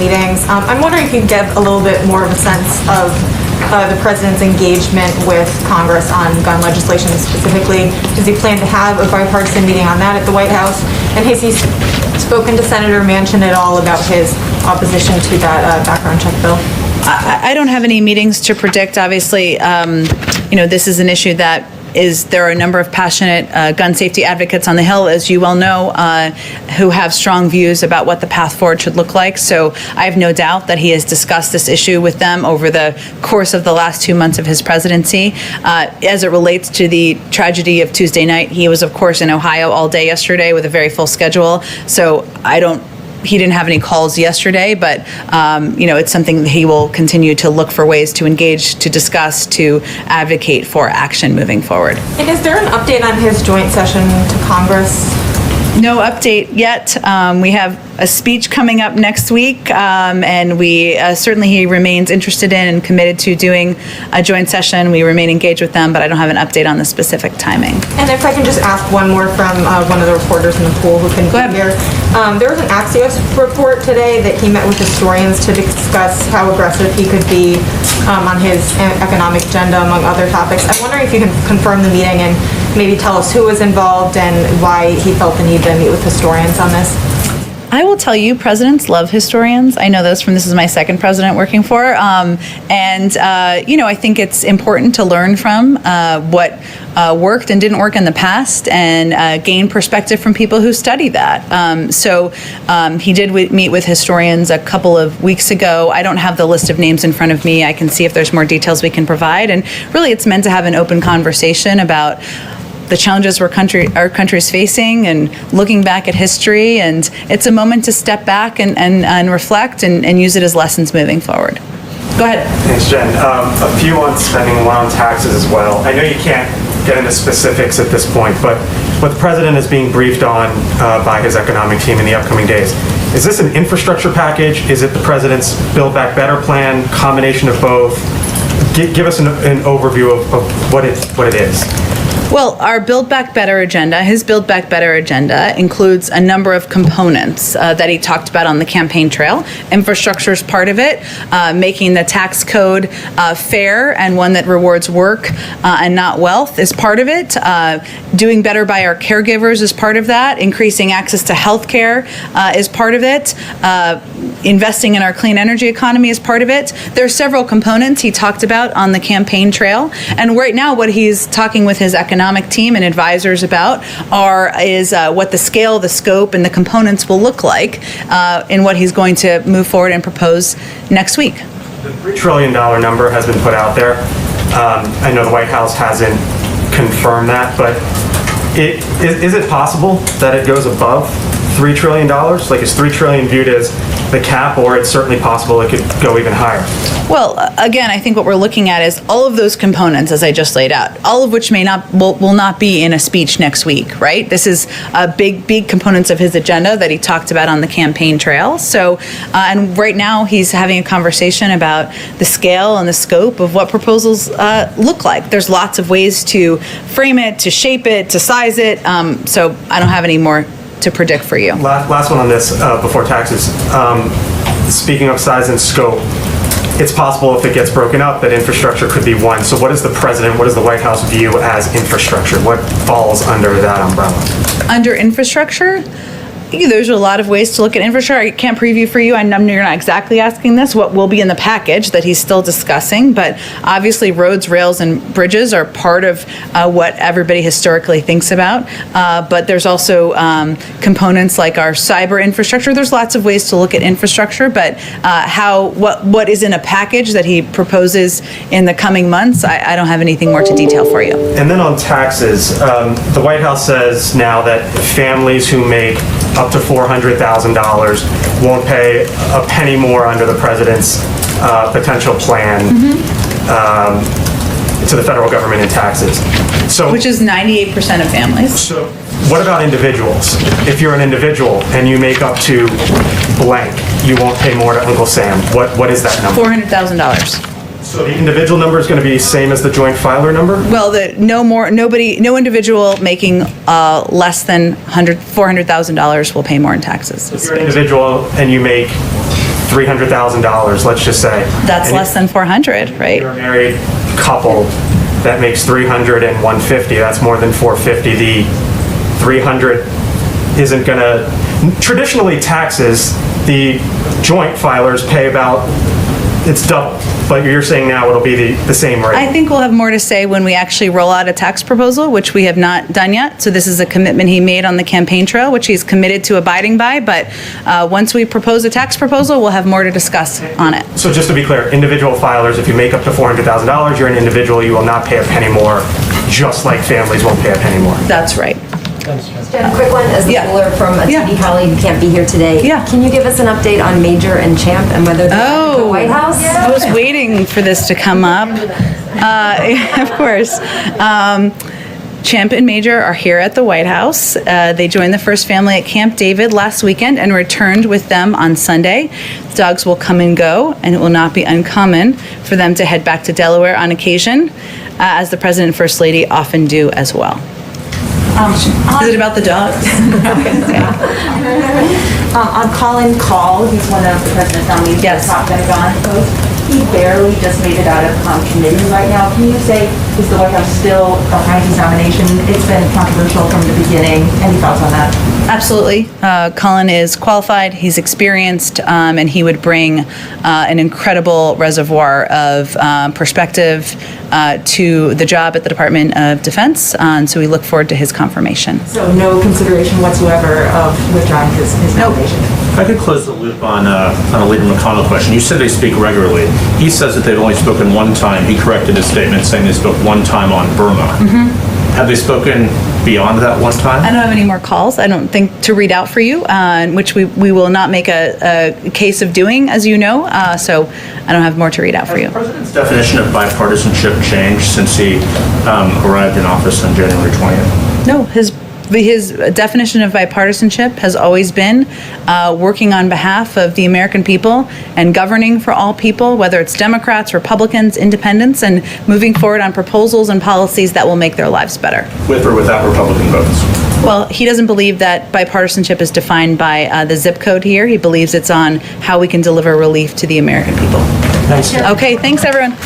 meetings. I'm wondering if you could give a little bit more of a sense of the president's engagement with Congress on gun legislation specifically. Does he plan to have a bipartisan meeting on that at the White House? And has he spoken to Senator Manchin at all about his opposition to that background check bill? I don't have any meetings to predict. Obviously, this is an issue that there are a number of passionate gun safety advocates on the Hill, as you well know, who have strong views about what the path forward should look like. So I have no doubt that he has discussed this issue with them over the course of the last 2 months of his presidency. As it relates to the tragedy of Tuesday night, he was, of course, in Ohio all day yesterday with a very full schedule. So he didn't have any calls yesterday, but it's something that he will continue to look for ways to engage, to discuss, to advocate for action moving forward. And is there an update on his joint session to Congress? No update yet. We have a speech coming up next week, and certainly he remains interested in and committed to doing a joint session. We remain engaged with them, but I don't have an update on the specific timing. And if I can just ask one more from one of the reporters in the pool who can be here. There was an Axios report today that he met with historians to discuss how aggressive he could be on his economic agenda, among other topics. I'm wondering if you can confirm the meeting and maybe tell us who was involved and why he felt the need to meet with historians on this. I will tell you, presidents love historians. I know this is my second president working for. I think it's important to learn from what worked and didn't work in the past and gain perspective from people who study that. He did meet with historians a couple of weeks ago. I don't have the list of names in front of me. I can see if there's more details we can provide. And really, it's meant to have an open conversation about the challenges our country is facing and looking back at history. And it's a moment to step back and reflect and use it as lessons moving forward. Go ahead. Thanks, Jen. A few on spending, one on taxes as well. I know you can't get into specifics at this point, but what the president is being briefed on by his economic team in the upcoming days, is this an infrastructure package? Is it the president's Build Back Better plan, combination of both? Give us an overview of what it is. Well, our Build Back Better agenda, his Build Back Better agenda, includes a number of components that he talked about on the campaign trail. Infrastructure is part of it, making the tax code fair and one that rewards work and not wealth is part of it. Doing better by our caregivers is part of that. Increasing access to health care is part of it. Investing in our clean energy economy is part of it. There are several components he talked about on the campaign trail. And right now, what he's talking with his economic team and advisors about is what the scale, the scope, and the components will look like in what he's going to move forward and propose next week. The $3 trillion number has been put out there. I know the White House hasn't confirmed that, but is it possible that it goes above $3 trillion? Like, is $3 trillion viewed as the cap, or it's certainly possible it could go even higher? Well, again, I think what we're looking at is all of those components, as I just laid out, all of which will not be in a speech next week, right? This is big components of his agenda that he talked about on the campaign trail. So, and right now he's having a conversation about the scale and the scope of what proposals look like. There's lots of ways to frame it, to shape it, to size it. So I don't have any more to predict for you. Last one on this before taxes. Speaking of size and scope, it's possible if it gets broken up that infrastructure could be one. So what does the president, what does the White House view as infrastructure? What falls under that umbrella? Under infrastructure? There's a lot of ways to look at infrastructure. I can't preview for you. I know you're not exactly asking this, what will be in the package that he's still discussing, but obviously roads, rails, and bridges are part of what everybody historically thinks about. But there's also components like our cyber infrastructure. There's lots of ways to look at infrastructure, but what is in a package that he proposes in the coming months, I don't have anything more to detail for you. And then on taxes, the White House says now that families who make up to $400,000 won't pay a penny more under the president's potential plan to the federal government in taxes. So, which is 98% of families. So what about individuals? If you're an individual and you make up to blank, you won't pay more to Uncle Sam. What is that number? $400,000. So the individual number is going to be same as the joint filer number? Well, no individual making less than $400,000 will pay more in taxes. If you're an individual and you make $300,000, let's just say. That's and less than 400, right? You're a married couple that makes 300 and 150, that's more than 450. The 300 isn't gonna, traditionally taxes, the joint filers pay about, it's double, but you're saying now it'll be the same rate. I think we'll have more to say when we actually roll out a tax proposal, which we have not done yet. So this is a commitment he made on the campaign trail, which he's committed to abiding by. But once we propose a tax proposal, we'll have more to discuss on it. So just to be clear, individual filers, if you make up to $400,000, you're an individual, you will not pay a penny more, just like families won't pay a penny more. That's right. Jen, quick one, as the Yeah. caller from a Yeah. TV colleague who can't be here today. Yeah. Can you give us an update on Major and Champ and whether they're at the White House? I was waiting for this to come up. Of course. Champ and Major are here at the White House. They joined the first family at Camp David last weekend and returned with them on Sunday. The dogs will come and go, and it will not be uncommon for them to head back to Delaware on occasion, as the President and First Lady often do as well. Is it about the dogs? On Colin Call, he's one of the president's nominees for Yes. the top Pentagon post. He barely just made it out of committee right now. Can you say, is the White House still behind his nomination? It's been controversial from the beginning. Any thoughts on that? Absolutely. Colin is qualified, he's experienced, and he would bring an incredible reservoir of perspective to the job at the Department of Defense, and so we look forward to his confirmation. So no consideration whatsoever of withdrawing his nomination? If I could close the loop on a Leader McConnell question. You said they speak regularly. He says that they've only spoken one time. He corrected his statement saying they spoke one time on Burma. Have they spoken beyond that one time? I don't have any more calls, I don't think, to read out for you, which we will not make a case of doing, as you know, so I don't have more to read out for you. Has the President's definition of bipartisanship changed since he arrived in office on January 20th? No, his definition of bipartisanship has always been working on behalf of the American people and governing for all people, whether it's Democrats, Republicans, independents, and moving forward on proposals and policies that will make their lives better. With or without Republican votes? Well, he doesn't believe that bipartisanship is defined by the zip code here. He believes it's on how we can deliver relief to the American people. Thanks. Okay, thanks, everyone.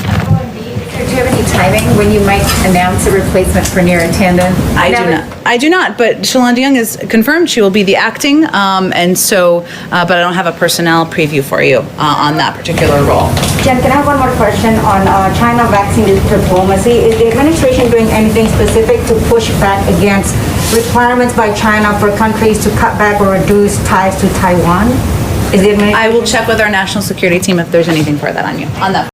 Do you have any timing when you might announce a replacement for Neera Tanden? I do not, but Shalonda Young is confirmed. She will be the acting, and so, but I don't have a personnel preview for you on that particular role. Jen, can I have one more question on China vaccine diplomacy? Is the administration doing anything specific to push back against requirements by China for countries to cut back or reduce ties to Taiwan? Is the I will check with our national security team if there's anything for that on that.